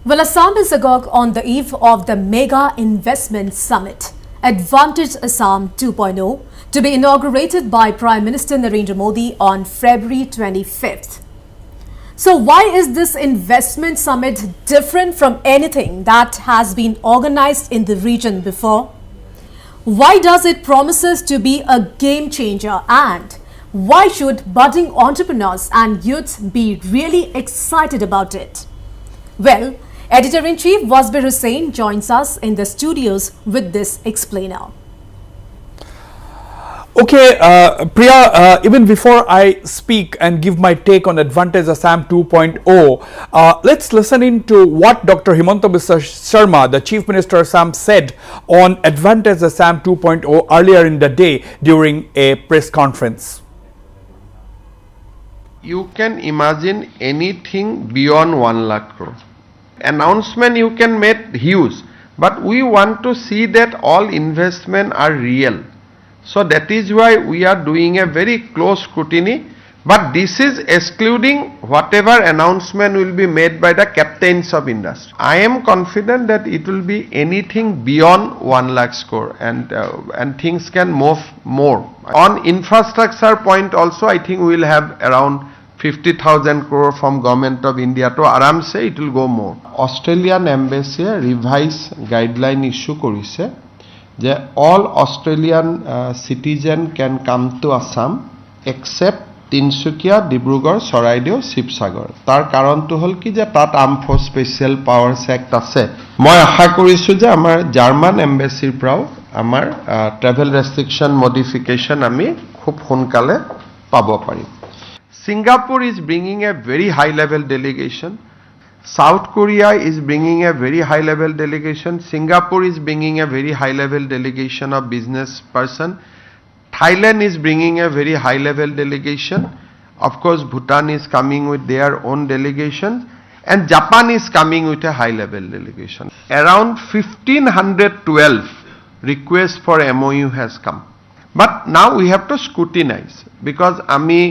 Well, Assam is agog on the eve of the mega investment summit, Advantage Assam 2.0, to be inaugurated by Prime Minister Narendra Modi on February 25th. So why is this investment summit different from anything that has been organized in the region before? Why does it promises to be a game changer, and why should budding entrepreneurs and youths be really excited about it? Well, Editor-in-Chief Wasbir Hussain joins us in the studios with this explainer. Okay, Priya, even before I speak and give my take on Advantage Assam 2.0, let's listen in to what Dr. Himanta Biswa Sharma, the Chief Minister of Assam, said on Advantage Assam 2.0 earlier in the day during a press conference. You can imagine anything beyond 1 lakh crore. Announcement you can make huge, but we want to see that all investment are real. So that is why we are doing a very close scrutiny, but this is excluding whatever announcement will be made by the captains of industry. I am confident that it will be anything beyond 1 lakh crore, and things can move more. On infrastructure point also, I think we will have around 50,000 crore from Government of India to aram se it will go more. Australian Embassy revised guideline issue korise যে all Australian citizen can come to Assam except Tinsukia, Dibrugarh, Charaideo, Shivsagar. Tar karon to hol ki je tat Armed Force Special Powers Act ase. Moi asha korisu je amar German embassy prao amar travel restriction modification ami khub sonkale pabo parim. Singapore is bringing a very high level delegation. South Korea is bringing a very high level delegation. Singapore is bringing a very high level delegation of business person. Thailand is bringing a very high level delegation. Of course, Bhutan is coming with their own delegation, and Japan is coming with a high level delegation. Around 1512 requests for MOU has come. But now we have to scrutinize, because ami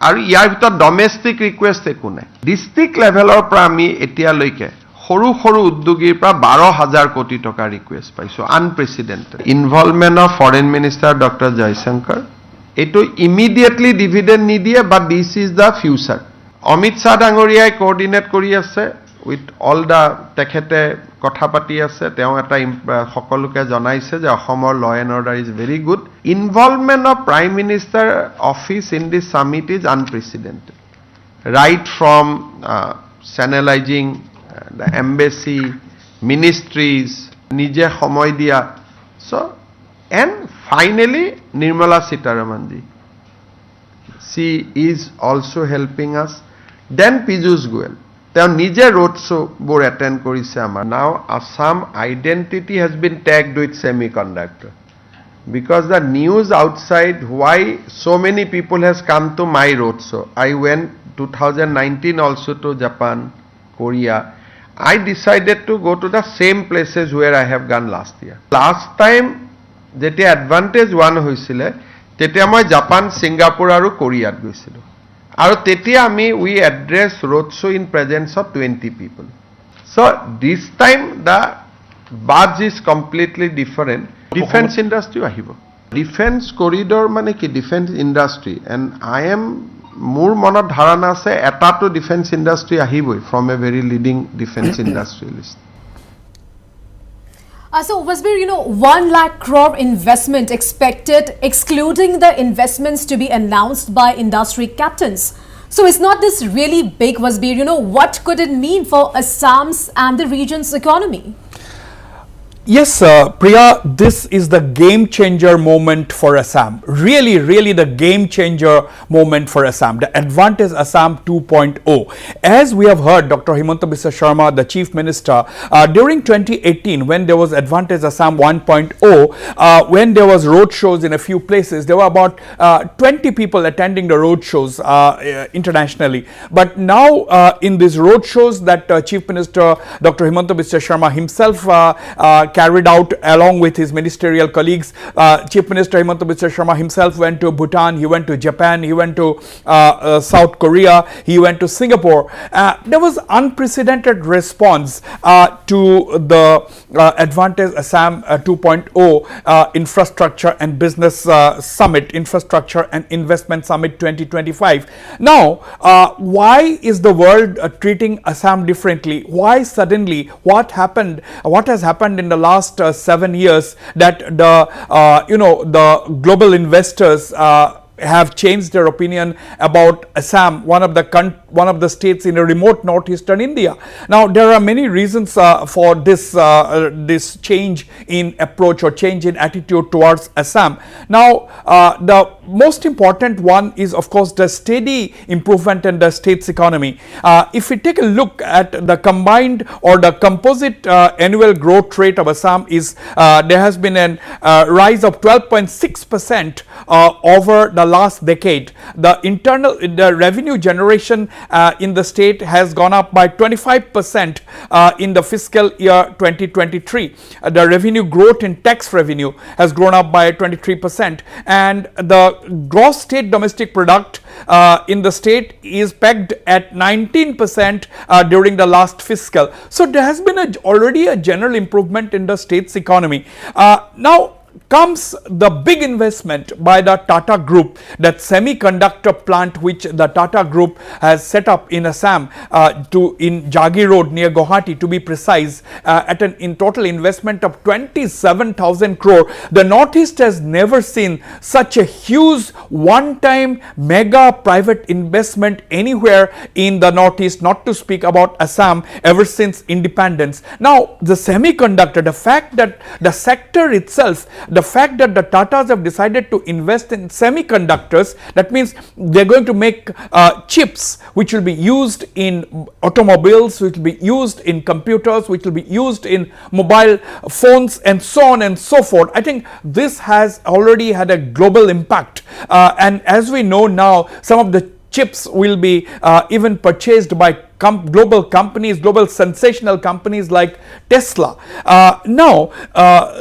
আৰু ইয়াৰ ভিতৰত domestic request একো নাই. District লেভেলৰ পৰা আমি এতিয়ালৈকে সৰু সৰু উদ্যোগীৰ পৰা 12,000 কোটি টকা ৰিকুৱেষ্ট পাইছো, unprecedented. Involvement of foreign minister doctor Jaishankar, এইটো ইমিডিয়েটলি ডিভিডেণ্ড নিদিয়ে, but this is the future. Amit Shah ডাঙৰীয়াই কোঅৰ্ডিনেট কৰি আছে উইথ অল দ্য, তেখেতে কথা পাতি আছে, তেওঁ এটা সকলোকে জনাইছে যে অসমৰ law and order is very good. Involvement of prime minister office in this summit is unprecedented, right from channelising the embassy, ministries, নিজে সময় দিয়া। চ' এণ্ড ফাইনেলি নিৰ্মলা সীতাৰমণজী, she is also helping us. Then Piyush Goyal, তেওঁ নিজে road শ্ব'বোৰ attend কৰিছে আমাৰ। Now Assam identity has been tagged with semiconductor, because the news outside why so many people has come to my road show. I went 2019 also to Japan, Korea. I decided to go to the same places where I have gone last year. Last time যেতিয়া advantage 1 হৈছিলে, তেতিয়া মই Japan, Singapore আৰু কোৰিয়াত গৈছিলোঁ, আৰু তেতিয়া আমি we address road show' in presence of 20 people. So' this time the buzz is completely different. Defence ইণ্ডাষ্ট্ৰীও আহিব। ডিফেন্স কৰিডৰ মানে কি? Defence industry, and I am, মোৰ মনত ধাৰণা আছে এটাটো ডিফেন্স ইণ্ডাষ্ট্ৰী আহিবই from a very leading defence industrialist. So, Wasbir, 1 lakh crore investment expected, excluding the investments to be announced by industry captains. So, is not this really big, Wasbir? What could it mean for Assam's and the region's economy? Yes, Priya, this is the game changer moment for Assam. Really, really the game changer moment for Assam, the Advantage Assam 2.0. As we have heard Dr. Himanta Biswa Sharma, the Chief Minister, during 2018 when there was Advantage Assam 1.0, when there was road shows in a few places, there were about 20 people attending the road shows internationally. But now in these road shows that Chief Minister Dr. Himanta Biswa Sharma himself carried out along with his ministerial colleagues. Chief Minister Himanta Biswa Sharma himself went to Bhutan, he went to Japan, he went to South Korea, he went to Singapore. There was unprecedented response to the Advantage Assam 2.0 Infrastructure and Business Summit, Infrastructure and Investment Summit 2025. Now, why is the world treating Assam differently? Why suddenly? What happened? What has happened in the last 7 years that the global investors have changed their opinion about Assam, one of the states in a remote northeastern India. Now, there are many reasons for this change in approach or change in attitude towards Assam. Now, the most important one is, of course, the steady improvement in the state's economy. If we take a look at the combined or the composite annual growth rate of Assam, there has been a rise of 12.6% over the last decade. The revenue generation in the state has gone up by 25% in the fiscal year 2023. The revenue growth in tax revenue has grown up by 23%, and the gross state domestic product in the state is pegged at 19% during the last fiscal. So there has been already a general improvement in the state's economy. Now comes the big investment by the Tata Group, that semiconductor plant which the Tata Group has set up in Assam in Jagi Road near Guwahati, to be precise, at in total investment of 27,000 crore. The Northeast has never seen such a huge one-time mega private investment anywhere in the Northeast, not to speak about Assam, ever since independence. Now, the semiconductor, the fact that the sector itself, the fact that the Tatas have decided to invest in semiconductors, that means they are going to make chips which will be used in automobiles, which will be used in computers, which will be used in mobile phones, and so on and so forth. I think this has already had a global impact, and as we know now, some of the chips will be even purchased by global companies, global sensational companies like Tesla.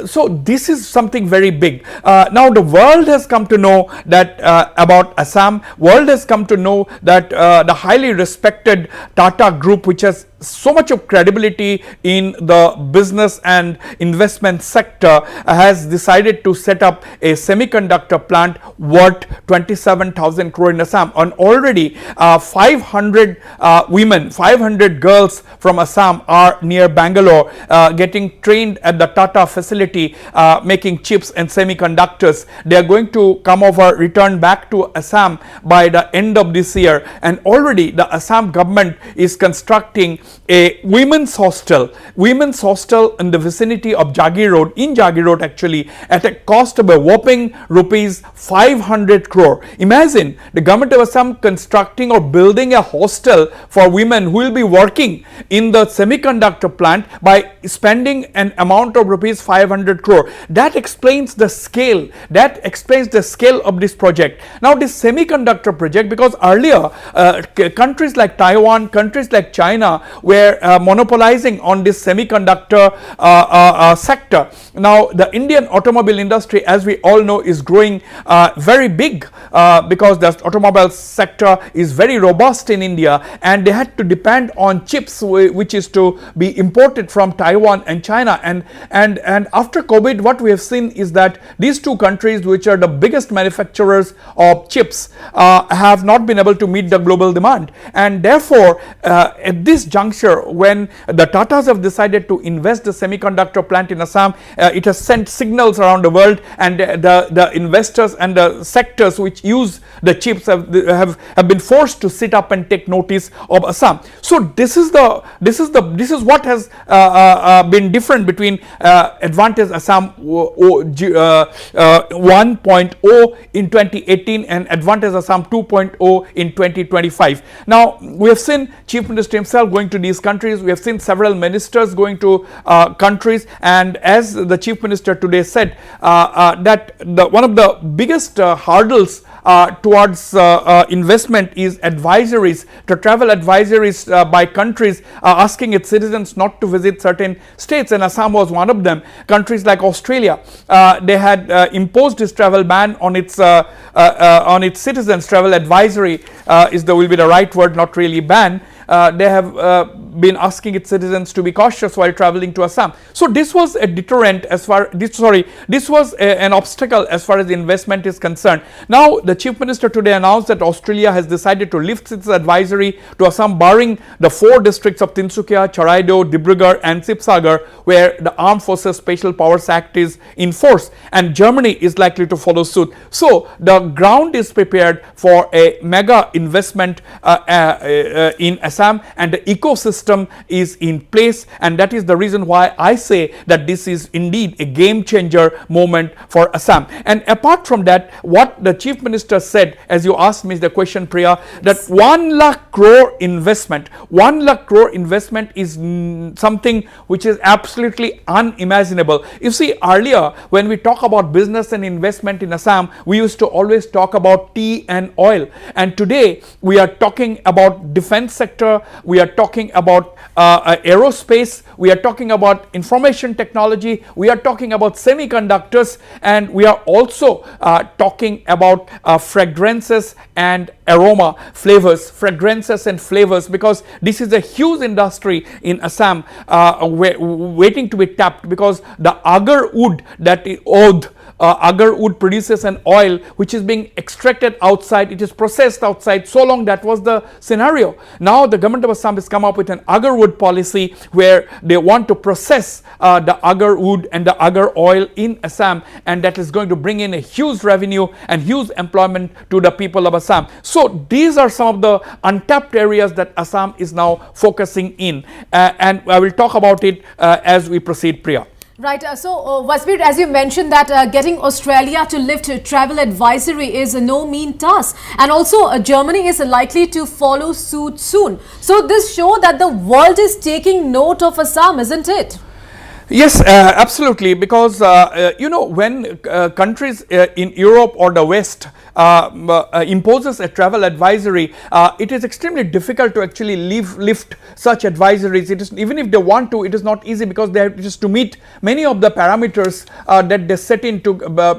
So this is something very big. Now the world has come to know that about Assam. World has come to know that the highly respected Tata Group, which has so much of credibility in the business and investment sector, has decided to set up a semiconductor plant worth 27,000 crore in Assam. And already 500 women, 500 girls from Assam are near Bangalore getting trained at the Tata facility making chips and semiconductors. They are going to come over, return back to Assam by the end of this year, and already the Assam government is constructing a women's hostel in the vicinity of Jagi Road, in Jagi Road actually, at a cost of a whopping rupees 500 crore. Imagine the government of Assam constructing or building a hostel for women who will be working in the semiconductor plant by spending an amount of rupees 500 crore. That explains the scale. That explains the scale of this project. Now this semiconductor project, because earlier countries like Taiwan, countries like China were monopolizing on this semiconductor sector. Now the Indian automobile industry, as we all know, is growing very big because the automobile sector is very robust in India, and they had to depend on chips which is to be imported from Taiwan and China. And after COVID, what we have seen is that these two countries, which are the biggest manufacturers of chips, have not been able to meet the global demand, and therefore at this juncture, when the Tatas have decided to invest the semiconductor plant in Assam, it has sent signals around the world, and the investors and the sectors which use the chips have been forced to sit up and take notice of Assam. So this is what has been different between Advantage Assam 1.0 in 2018 and Advantage Assam 2.0 in 2025. Now we have seen Chief Minister himself going to these countries. We have seen several ministers going to countries, and as the Chief Minister today said, that one of the biggest hurdles towards investment is advisories, to travel advisories by countries asking its citizens not to visit certain states, and Assam was one of them. Countries like Australia, they had imposed this travel ban on its citizens. Travel advisory will be the right word, not really ban. They have been asking its citizens to be cautious while traveling to Assam. So this was a deterrent as far this was an obstacle as far as the investment is concerned. Now the Chief Minister today announced that Australia has decided to lift its advisory to Assam, barring the 4 districts of Tinsukia, Charaido, Dibrugarh and Sibsagar, where the Armed Forces Special Powers Act is in force, and Germany is likely to follow suit. So the ground is prepared for a mega investment in Assam, and the ecosystem is in place, and that is the reason why I say that this is indeed a game changer moment for Assam. And apart from that, what the Chief Minister said, as you asked me the question, Priya, that 1 lakh crore investment is something which is absolutely unimaginable. You see, earlier when we talk about business and investment in Assam, we used to always talk about tea and oil, and today we are talking about defense sector, we are talking about aerospace, we are talking about information technology, we are talking about semiconductors, and we are also talking about fragrances and aroma fragrances and flavors, because this is a huge industry in Assam waiting to be tapped, because the agar wood that is agar wood produces an oil which is being extracted outside, it is processed outside. So long that was the scenario. Now the government of Assam has come up with an agar wood policy where they want to process the agar wood and the agar oil in Assam, and that is going to bring in a huge revenue and huge employment to the people of Assam. So these are some of the untapped areas that Assam is now focusing in, and I will talk about it as we proceed, Priya. Right. So, Wasbir, as you mentioned that getting Australia to lift travel advisory is no mean task, and also Germany is likely to follow suit soon. So, this shows that the world is taking note of Assam, isn't it? Yes, absolutely, because when countries in Europe or the West imposes a travel advisory, it is extremely difficult to actually lift such advisories. It is, even if they want to, it is not easy, because they have just to meet many of the parameters that they set into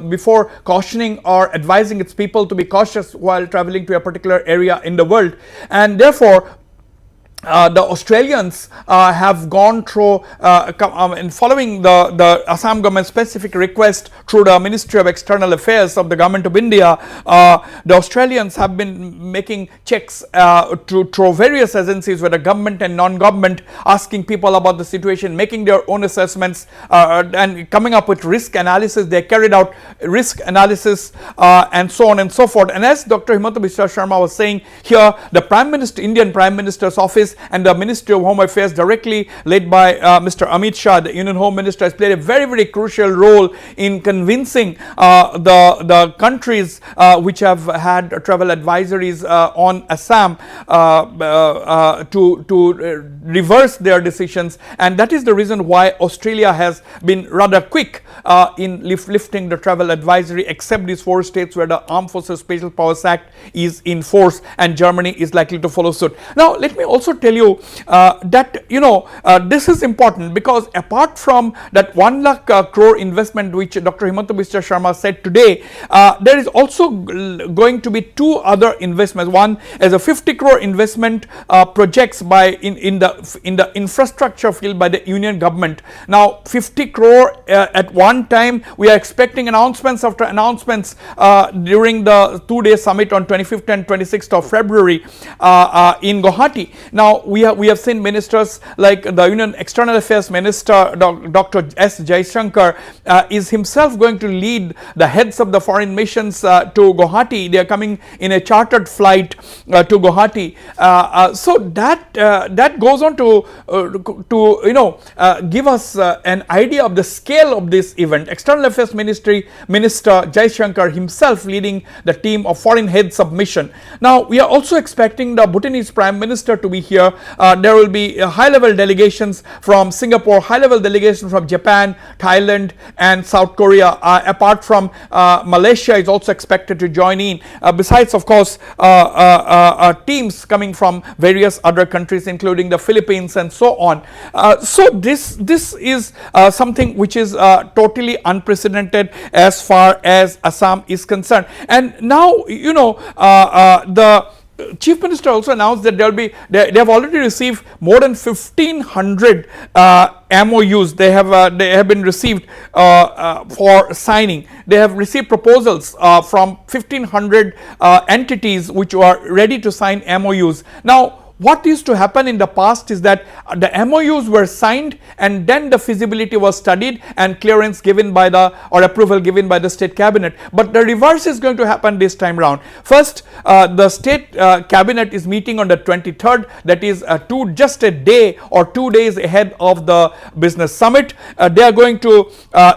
before cautioning or advising its people to be cautious while traveling to a particular area in the world, and therefore the Australians have gone through and following the Assam government specific request through the Ministry of External Affairs of the Government of India. The Australians have been making checks through various agencies, whether government and non-government, asking people about the situation, making their own assessments and coming up with risk analysis. They carried out risk analysis and so on and so forth. And as Dr. Himanta Biswa Sharma was saying here, the Prime Minister, Indian Prime Minister's office and the Ministry of Home Affairs, directly led by Mr. Amit Shah, the Union Home Minister, has played a very, very crucial role in convincing the countries which have had travel advisories on Assam to reverse their decisions, and that is the reason why Australia has been rather quick in lifting the travel advisory, except these 4 states where the Armed Forces Special Powers Act is in force, and Germany is likely to follow suit. Now let me also tell you that this is important, because apart from that 1 lakh crore investment which Dr. Himanta Biswa Sharma said today, there is also going to be 2 other investments. One is a 50 crore investment projects by in the infrastructure field by the Union government. Now 50 crore at one time, we are expecting announcements after announcements during the 2-day summit on 25th and 26th of February in Guwahati. Now we have seen ministers like the Union External Affairs Minister Dr. S. Jaishankar is himself going to lead the heads of the foreign missions to Guwahati. They are coming in a chartered flight to Guwahati. So that goes on to give us an idea of the scale of this event. External Affairs Minister Jaishankar himself leading the team of foreign heads of mission. Now we are also expecting the Bhutanese Prime Minister to be here. Malaysia. There will be high-level delegations from Singapore, high-level delegations from Japan, Thailand, and South Korea. Apart from Malaysia is also expected to join in. Besides, of course, teams coming from various other countries, including the Philippines and so on. So this is something which is totally unprecedented as far as Assam is concerned. And now, you know, the Chief Minister also announced that they have already received more than 1,500 MOUs. They have been received for signing. They have received proposals from 1,500 entities which are ready to sign MOUs. Now, what used to happen in the past is that the MOUs were signed and then the feasibility was studied and clearance given by or approval given by the state cabinet. But the reverse is going to happen this time round. First, the state cabinet is meeting on the 23rd, that is just a day or 2 days ahead of the business summit. They are going to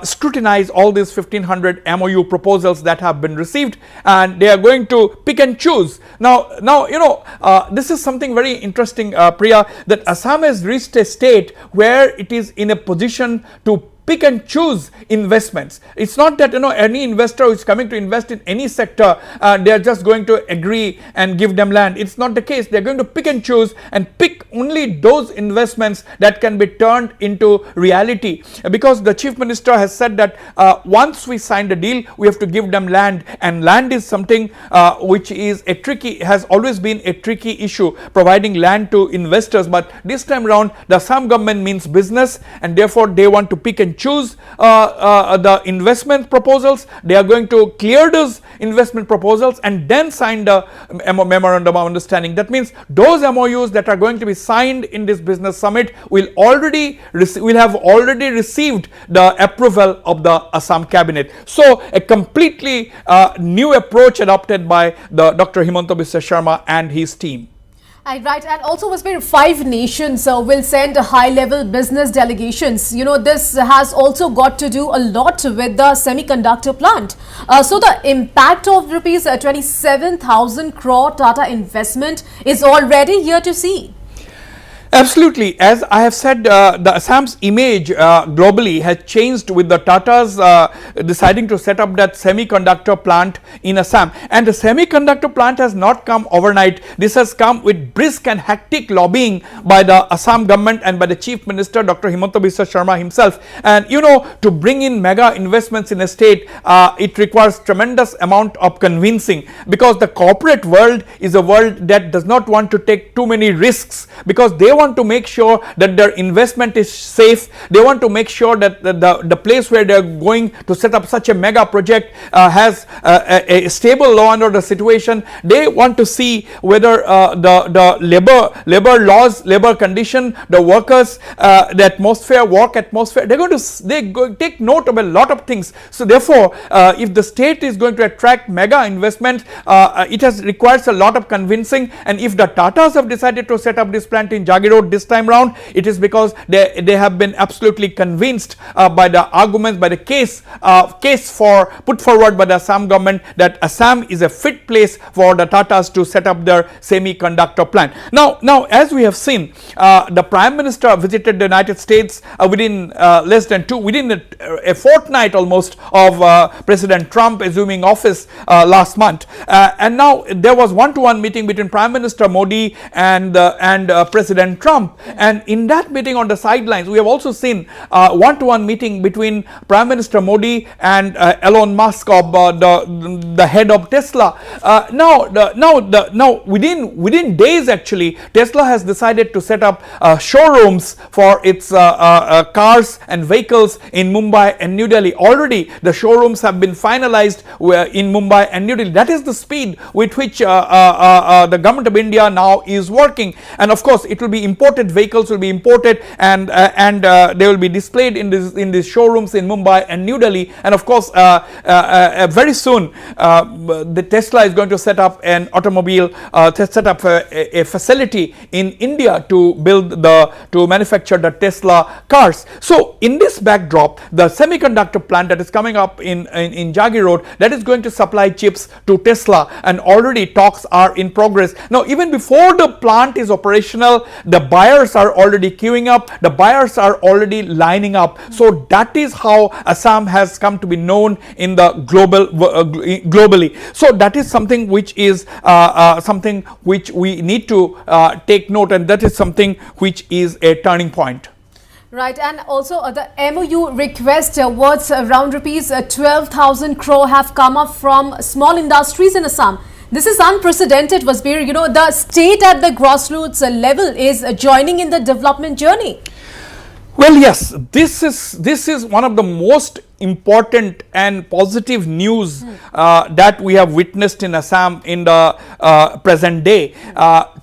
scrutinize all these 1,500 MOU proposals that have been received, and they are going to pick and choose. Now you know, this is something very interesting, Priya, that Assam has reached a state where it is in a position to pick and choose investments. It's not that, you know, any investor who is coming to invest in any sector, they are just going to agree and give them land. It's not the case. They're going to pick and choose and pick only those investments that can be turned into reality, because the Chief Minister has said that once we sign the deal, we have to give them land, and land is something which is has always been a tricky issue, providing land to investors. But this time around, the Assam government means business, and therefore they want to pick and choose the investment proposals. They are going to clear those investment proposals and then sign the memorandum of understanding. That means those MOUs that are going to be signed in this business summit will have already received the approval of the Assam cabinet. So a completely new approach adopted by the Dr. Himanta Biswa Sharma and his team. Right, and also Wasbir, 5 nations will send high-level business delegations. You know, this has also got to do a lot with the semiconductor plant. So the impact of rupees 27,000 crore Tata investment is already here to see. Absolutely. As I have said, the Assam's image globally has changed with the Tatas deciding to set up that semiconductor plant in Assam. And the semiconductor plant has not come overnight. This has come with brisk and hectic lobbying by the Assam government and by the Chief Minister, Dr. Himanta Biswa Sharma himself. And you know, to bring in mega investments in a state, it requires tremendous amount of convincing, because the corporate world is a world that does not want to take too many risks, because they want to make sure that their investment is safe. They want to make sure that the place where they are going to set up such a mega project has a stable law and order situation. They want to see whether the labor laws, labor condition, the workers, the atmosphere, work atmosphere, they're going to take note of a lot of things. So therefore, if the state is going to attract mega investment, it requires a lot of convincing. And if the Tatas have decided to set up this plant in Jagi Road this time round, it is because they have been absolutely convinced by the arguments, by the case put forward by the Assam government, that Assam is a fit place for the Tatas to set up their semiconductor plant. Now, as we have seen, the Prime Minister visited the United States within a fortnight almost of President Trump assuming office last month, and now there was one-to-one meeting between Prime Minister Modi and President Trump. And in that meeting on the sidelines, we have also seen one-to-one meeting between Prime Minister Modi and Elon Musk, of the head of Tesla. Now within days, actually, Tesla has decided to set up showrooms for its cars and vehicles in Mumbai and New Delhi. Already the showrooms have been finalized in Mumbai and New Delhi. That is the speed with which the government of India now is working. And of course, it will be imported vehicles will be imported, and they will be displayed in these showrooms in Mumbai and New Delhi. And of course, very soon the Tesla is going to set up an automobile, set up a facility in India to manufacture the Tesla cars. So in this backdrop, the semiconductor plant that is coming up in Jagi Road, that is going to supply chips to Tesla, and already talks are in progress. Now, even before the plant is operational, the buyers are already queuing up, the buyers are already lining up. So that is how Assam has come to be known in the globally. So that is something which is something which we need to take note, and that is something which is a turning point. Right, and also the MOU request worth around rupees 12,000 crore have come up from small industries in Assam. This is unprecedented, Wasbir. You know, the state at the grassroots level is joining in the development journey. Well, yes, this is one of the most important and positive news that we have witnessed in Assam in the present day.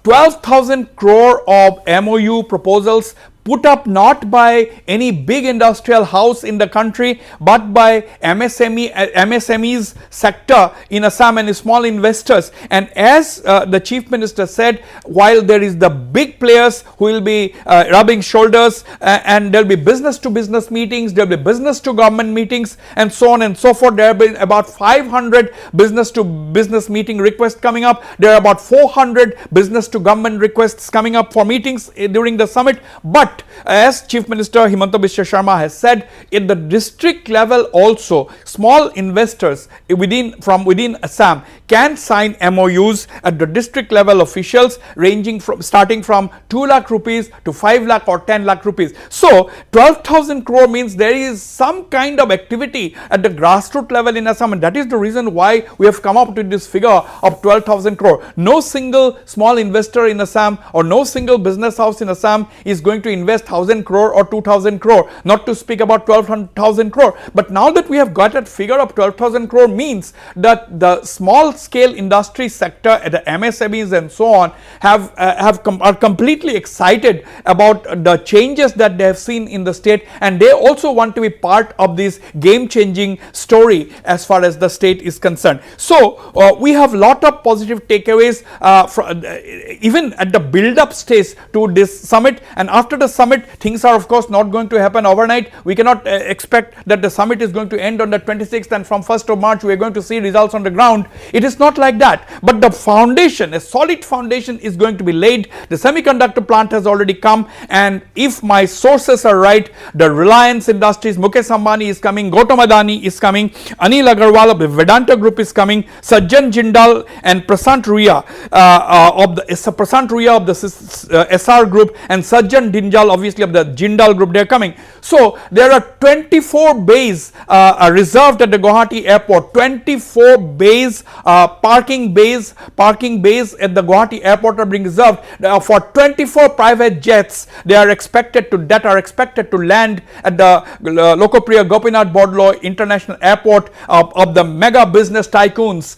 12,000 crore of MOU proposals put up not by any big industrial house in the country, but by MSMEs sector in Assam and small investors. And as the Chief Minister said, while there is the big players who will be rubbing shoulders, and there will be business to business meetings, there will be business to government meetings, and so on and so forth. There have been about 500 business to business meeting requests coming up. There are about 400 business to government requests coming up for meetings during the summit. But as Chief Minister Himanta Biswa Sharma has said, at the district level also, small investors from within Assam can sign MOUs at the district level officials, starting from 2 lakh rupees to 5 lakh or 10 lakh rupees. So 12,000 crore means there is some kind of activity at the grassroots level in Assam, and that is the reason why we have come up with this figure of 12,000 crore. No single small investor in Assam or no single business house in Assam is going to invest 1,000 crore or 2,000 crore, not to speak about 12,000 crore. But now that we have got a figure of 12,000 crore means that the small scale industry sector, the MSMEs and so on, are completely excited about the changes that they have seen in the state, and they also want to be part of this game changing story as far as the state is concerned. So we have lot of positive takeaways even at the build up stage to this summit. And after the summit, things are of course not going to happen overnight. We cannot expect that the summit is going to end on the 26th and from 1st of March we are going to see results on the ground. It is not like that, but the foundation, a solid foundation, is going to be laid. The semiconductor plant has already come, and if my sources are right, the Reliance Industries, Mukesh Ambani is coming, Gautam Adani is coming, Anil Agarwal of the Vedanta Group is coming, Sajjan Jindal and Prashant Ruya of the SR Group, and Sajjan Dinjal obviously of the Jindal Group, they are coming. So there are 24 bays reserved at the Guwahati airport, 24 bays, parking bays at the Guwahati airport are being reserved for 24 private jets. That are expected to land at the Lokopriya Gopinath Bodlo International Airport of the mega business tycoons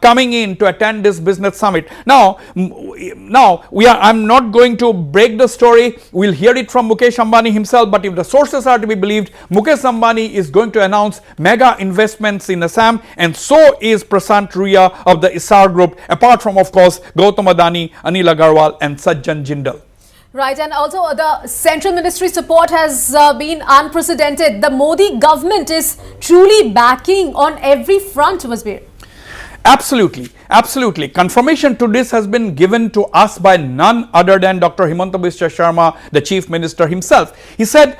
coming in to attend this business summit. Now I'm not going to break the story. We'll hear it from Mukesh Ambani himself, but if the sources are to be believed, Mukesh Ambani is going to announce mega investments in Assam, and so is Prashant Ruya of the SR Group, apart from of course Gautam Adani, Anil Agarwal and Sajjan Jindal. Right, and also the central ministry support has been unprecedented. The Modi government is truly backing on every front, Wasbir. Absolutely. Confirmation to this has been given to us by none other than Dr. Himanta Biswa Sharma, the Chief Minister himself. He said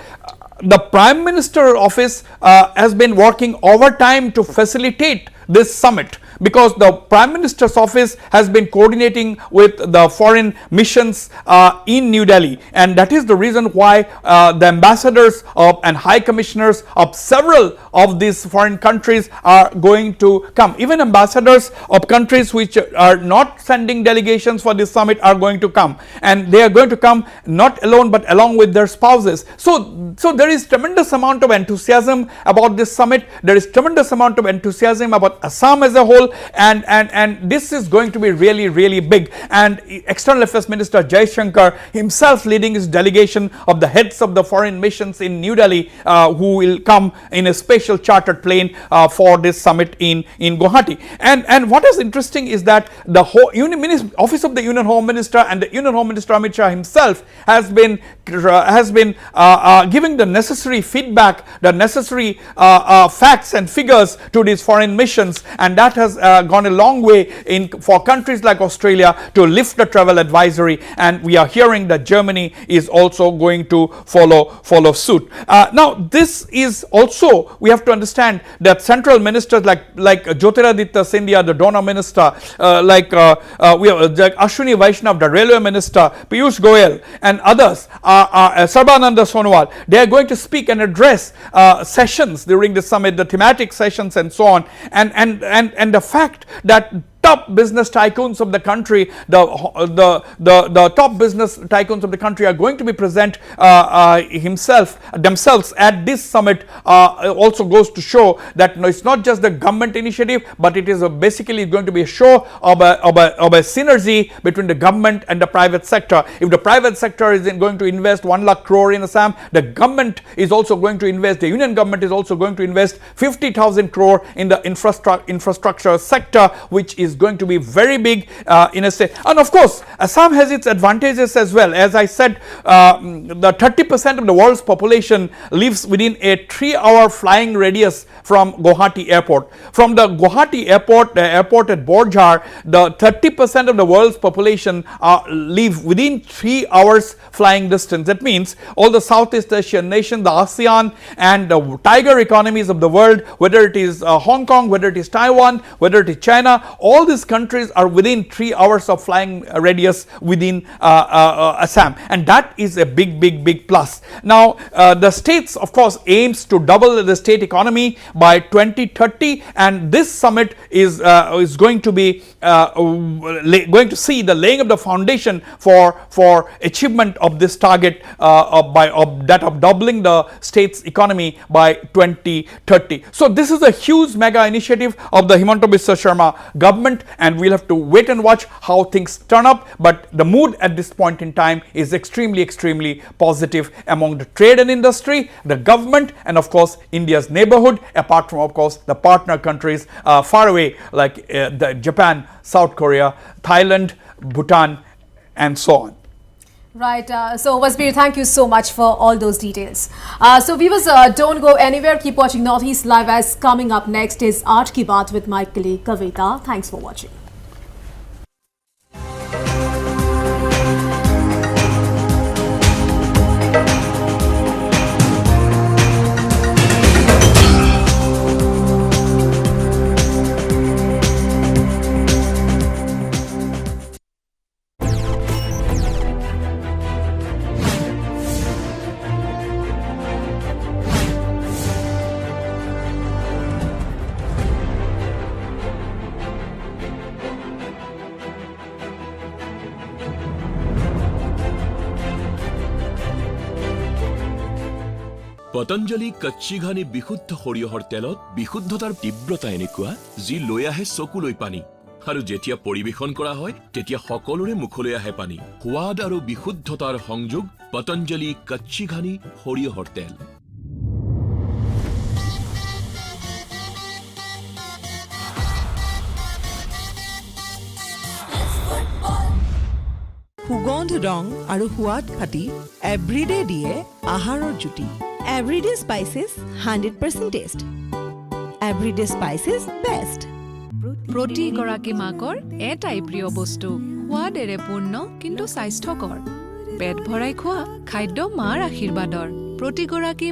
the Prime Minister office has been working overtime to facilitate this summit, because the Prime Minister's office has been coordinating with the foreign missions in New Delhi, and that is the reason why the ambassadors and high commissioners of several of these foreign countries are going to come. Even ambassadors of countries which are not sending delegations for this summit are going to come, and they are going to come not alone but along with their spouses. So there is tremendous amount of enthusiasm about this summit. There is tremendous amount of enthusiasm about Assam as a whole. people, and this is going to be really, really big. And External Affairs Minister Jai Shankar himself leading his delegation of the heads of the foreign missions in New Delhi, who will come in a special chartered plane for this summit in Guwahati. And what is interesting is that the Office of the Union Home Minister and the Union Home Minister Amit Shah himself has been giving the necessary feedback, the necessary facts and figures to these foreign missions, and that has gone a long way for countries like Australia to lift the travel advisory, and we are hearing that Germany is also going to follow suit. Now this is also, we have to understand that central ministers like Jyotiraditya Scindia, the donor minister, like Ashwini Vaishnav, the railway minister, Piyush Goyal, and others, Sarbananda Sonowal, they are going to speak and address sessions during the summit, the thematic sessions and so on, and the fact that top business tycoons of the country, the top business tycoons of the country are going to be present themselves at this summit, also goes to show that it's not just the government initiative, but it is basically going to be a show of a synergy between the government and the private sector. If the private sector is going to invest 1 lakh crore in Assam, the government is also going to invest, the union government is also going to invest 50,000 crore in the infrastructure sector, which is going to be very big in a state. And of course, Assam has its advantages as well. As I said, the 30% of the world's population lives within a 3-hour flying radius from Guwahati Airport. From the Guwahati Airport, the airport at Borjhar, the 30% of the world's population live within 3 hours flying distance. That means all the Southeast Asian nations, the ASEAN, and the tiger economies of the world, whether it is Hong Kong, whether it is Taiwan, whether it is China, all these countries are within 3 hours of flying radius within Assam, and that is a big plus. Now the states, of course, aims to double the state economy by 2030, and this summit is going to be going to see the laying of the foundation for achievement of this target of doubling the state's economy by 2030. So this is a huge mega initiative of the Himanta Biswa Sharma government, and we'll have to wait and watch how things turn up, but the mood at this point in time is extremely positive among the trade and industry, the government, and of course India's neighborhood, apart from of course the partner countries far away like Japan, South Korea, Thailand, Bhutan, and so on. Right. So Wasbir, thank you so much for all those details. So viewers, don't go anywhere. Keep watching Northeast Live, as coming up next is Aaj Ki Baat with my colleague Kavita. Thanks for watching. Patanjali Kachi Ghani বিশুদ্ধ সৰিয়হৰ তেলত বিশুদ্ধতাৰ তীব্ৰতা এনেকুৱা যি লৈ আহে চকুলৈ পানী, আৰু যেতিয়া পৰিবেশন কৰা হয় তেতিয়া সকলোৰে মুখলৈ আহে পানী। সোৱাদ আৰু বিশুদ্ধতাৰ সংযোগ পতঞ্জলি কচ্চি ঘানি সৰিয়হৰ তেল। সুগন্ধ ৰং আৰু সোৱাদ খাটি এভৰিডে দিয়ে আহাৰৰ জুতি। Everyday spices 100% taste. Everyday spices best. প্ৰতি গৰাকী মাকৰ এটাই প্ৰিয় বস্তু, সোৱাদেৰে পূৰ্ণ কিন্তু স্বাস্থ্যকৰ। পেট ভৰাই খোৱা খাদ্য মাৰ আশীৰ্বাদৰ। প্ৰতি গৰাকী